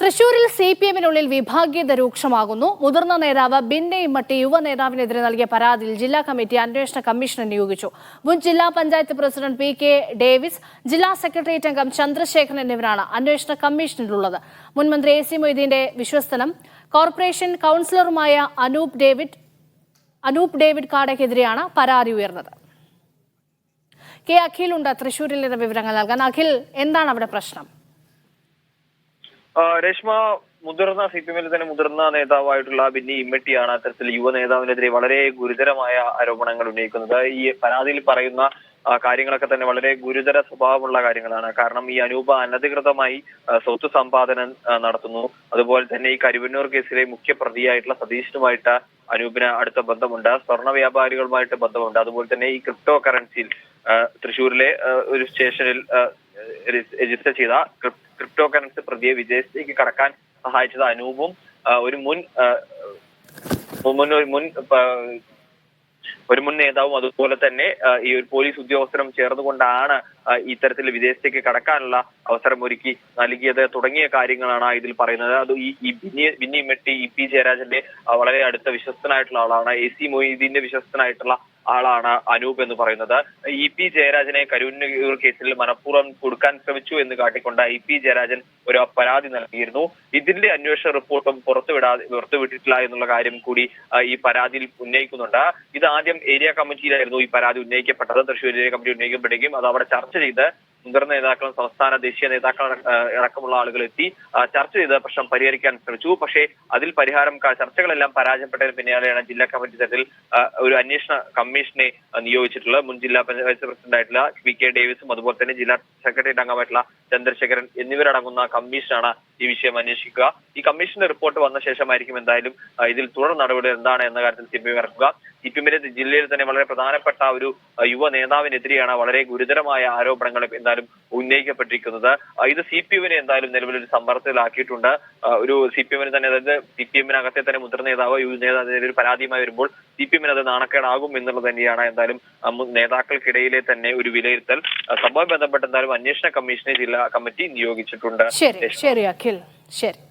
തൃശൂരിൽ CPM-നുള്ളിൽ വിഭാഗീയത രൂക്ഷമാകുന്നു. മുതിർന്ന നേതാവ് ബിന്നെ ഇമ്മട്ടി യുവ നേതാവിനെതിരെ നൽകിയ പരാതിയിൽ ജില്ലാ കമ്മിറ്റി അന്വേഷണ കമ്മീഷനെ നിയോഗിച്ചു. മുൻ ജില്ലാ പഞ്ചായത്ത് പ്രസിഡന്റ് PK ഡേവിസ്, ജില്ലാ സെക്രട്ടേറിയറ്റ് അംഗം ചന്ദ്രശേഖരൻ എന്നിവരാണ് അന്വേഷണ കമ്മീഷനിലുള്ളത്. മുൻ മന്ത്രി AC മൊയ്തീന്റെ വിശ്വസ്തനും കോർപ്പറേഷൻ കൌൺസിലറുമായ അനൂപ് ഡേവിഡ് കാടയ്ക്കെതിരെയാണ് പരാതി ഉയർന്നത്. അഖിൽ ഉണ്ട് തൃശൂരിൽ നിന്ന് വിവരങ്ങൾ നൽകാൻ. അഖിൽ, എന്താണ് അവിടെ പ്രശ്നം? രേഷ്മ, മുതിർന്ന CPM-ൽ തന്നെ മുതിർന്ന നേതാവായിട്ടുള്ള ബിന്നി ഇമ്മട്ടിയാണ് അത്തരത്തിൽ യുവ നേതാവിനെതിരെ വളരെ ഗുരുതരമായ ആരോപണങ്ങൾ ഉന്നയിക്കുന്നത്. ഈ പരാതിയിൽ പറയുന്ന കാര്യങ്ങളൊക്കെ തന്നെ വളരെ ഗുരുതര സ്വഭാവമുള്ള കാര്യങ്ങളാണ്. കാരണം ഈ അനൂപ അനധികൃതമായി സ്വത്ത് സമ്പാദനം നടത്തുന്നു. അതുപോലെ തന്നെ ഈ കരുവന്നൂർ കേസിലെ മുഖ്യ പ്രതിയായിട്ടുള്ള സതീഷിനുമായിട്ട് അനൂപിന് അടുത്ത ബന്ധമുണ്ട്. സ്വർണ്ണ വ്യാപാരികളുമായിട്ട് ബന്ധമുണ്ട്. അതുപോലെ തന്നെ ഈ ക്രിപ്റ്റോ കറൻസിയിൽ തൃശ്ശൂരിലെ ഒരു സ്റ്റേഷനിൽ രജിസ്റ്റർ ചെയ്ത ക്രിപ്റ്റോ കറൻസി പ്രതിയെ വിദേശത്തേക്ക് കടക്കാൻ സഹായിച്ചത് അനൂപും ഒരു മുൻ നേതാവും അതുപോലെ തന്നെ ഈ ഒരു പോലീസ് ഉദ്യോഗസ്ഥരും ചേർന്നുകൊണ്ടാണ് ഇത്തരത്തിൽ വിദേശത്തേക്ക് കടക്കാനുള്ള അവസരം ഒരുക്കി നൽകിയത് തുടങ്ങിയ കാര്യങ്ങളാണ് ഇതിൽ പറയുന്നത്. അത് ഈ ബിന്നി ഇമ്മട്ടി EP ജയരാജന്റെ വളരെ അടുത്ത വിശ്വസ്തനായിട്ടുള്ള ആളാണ്. AC മൊയ്തീന്റെ വിശ്വസ്തനായിട്ടുള്ള ആളാണ് അനൂപ് എന്ന് പറയുന്നത്. EP ജയരാജനെ കരുവന്നൂർ കേസിൽ മനഃപൂർവ്വം കൊടുക്കാൻ ശ്രമിച്ചു എന്ന് കാട്ടിക്കൊണ്ട് EP ജയരാജൻ ഒരു പരാതി നൽകിയിരുന്നു. ഇതിന്റെ അന്വേഷണ റിപ്പോർട്ടും പുറത്തുവിട്ടിട്ടില്ല എന്നുള്ള കാര്യം കൂടി ഈ പരാതിയിൽ ഉന്നയിക്കുന്നുണ്ട്. ഇത് ആദ്യം ഏരിയ കമ്മിറ്റിയിലായിരുന്നു ഈ പരാതി ഉന്നയിക്കപ്പെട്ടത്. തൃശ്ശൂർ ഏരിയ കമ്മിറ്റി ഉന്നയിക്കപ്പെടുകയും അത് അവിടെ ചർച്ച ചെയ്ത് മുതിർന്ന നേതാക്കളും സംസ്ഥാന ദേശീയ നേതാക്കൾ അടക്കമുള്ള ആളുകൾ എത്തി ചർച്ച ചെയ്ത് പ്രശ്നം പരിഹരിക്കാൻ ശ്രമിച്ചു. പക്ഷേ അതിൽ ചർച്ചകളെല്ലാം പരാജയപ്പെട്ടതിന് പിന്നാലെയാണ് ജില്ലാ കമ്മിറ്റി തലത്തിൽ ഒരു അന്വേഷണ കമ്മീഷനെ നിയോഗിച്ചിട്ടുള്ളത്. മുൻ ജില്ലാ പഞ്ചായത്ത് പ്രസിഡന്റായിട്ടുള്ള PK ഡേവിസും അതുപോലെ തന്നെ ജില്ലാ സെക്രട്ടേറിയറ്റ് അംഗമായിട്ടുള്ള ചന്ദ്രശേഖരൻ എന്നിവരടങ്ങുന്ന കമ്മീഷനാണ് ഈ വിഷയം അന്വേഷിക്കുക. ഈ കമ്മീഷന്റെ റിപ്പോർട്ട് വന്ന ശേഷമായിരിക്കും എന്തായാലും ഇതിൽ തുടർ നടപടി എന്താണ് എന്ന കാര്യത്തിൽ CPM ഇറക്കുക. CPM-ന്റെ ജില്ലയിൽ തന്നെ വളരെ പ്രധാനപ്പെട്ട ഒരു യുവ നേതാവിനെതിരെയാണ് വളരെ ഗുരുതരമായ ആരോപണങ്ങൾ എന്തായാലും ഉന്നയിക്കപ്പെട്ടിരിക്കുന്നത്. ഇത് CPM-നെ എന്തായാലും നിലവിലൊരു സമ്മർദ്ദത്തിലാക്കിയിട്ടുണ്ട്. ഒരു CPM-ന് തന്നെ, അതായത് CPM-നകത്തെ തന്നെ മുതിർന്ന നേതാവ് യുവ നേതാവിനെതിരെ ഒരു പരാതിയുമായി വരുമ്പോൾ CPM-ന് അത് നാണക്കേടാകും എന്നുള്ളത് തന്നെയാണ് എന്തായാലും നേതാക്കൾക്കിടയിലെ തന്നെ ഒരു വിലയിരുത്തൽ. സംഭവം ബന്ധപ്പെട്ട് എന്തായാലും അന്വേഷണ കമ്മീഷനെ ജില്ലാ കമ്മിറ്റി നിയോഗിച്ചിട്ടുണ്ട്. ശരി അഖിൽ, ശരി.